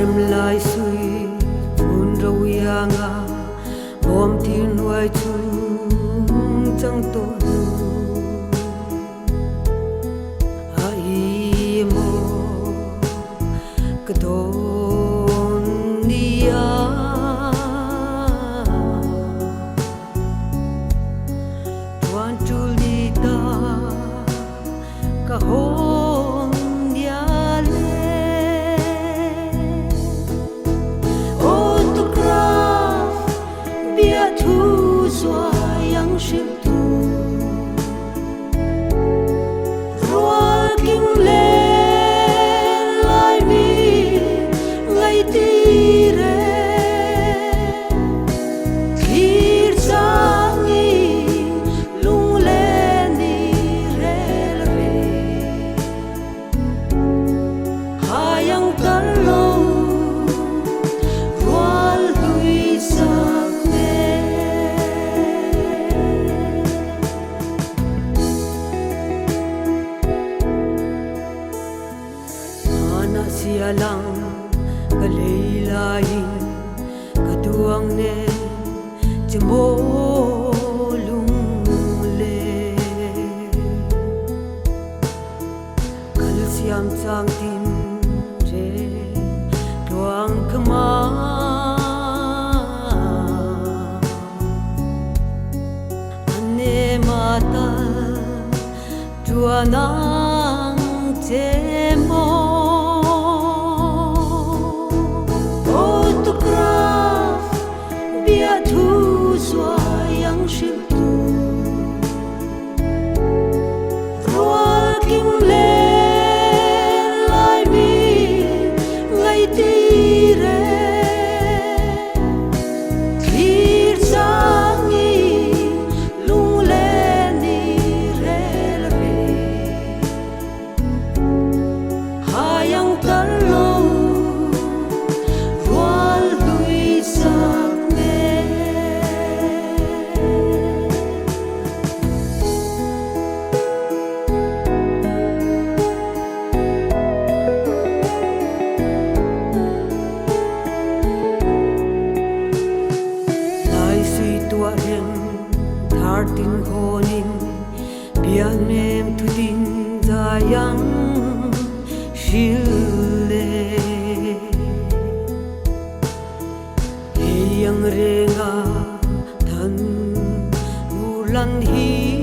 rem lai sui phun rau yanga bom tin nuai chu chẳng to nu ai mo cái thôn nia tuan chulita kahon dia le autograph bia thu xóa yang ship tu roa kinh lên lai mi ngày ti re thir sang ni lung lên ni re re hayang tar lo wal hui sak me ana sialang kalailain katuang ne jemo lung le kal siam chang tin re tuang kama ane mata tuanang jemo autograph bia thu xóa yang ship tu roa kinh lên lai mi ngày ti re thir sang ni lung lên ni re re hayang tar lo wal hui sak me lai sui tua rem thar tin honin biang nem tu tin dayang shile yang renga than ulan hi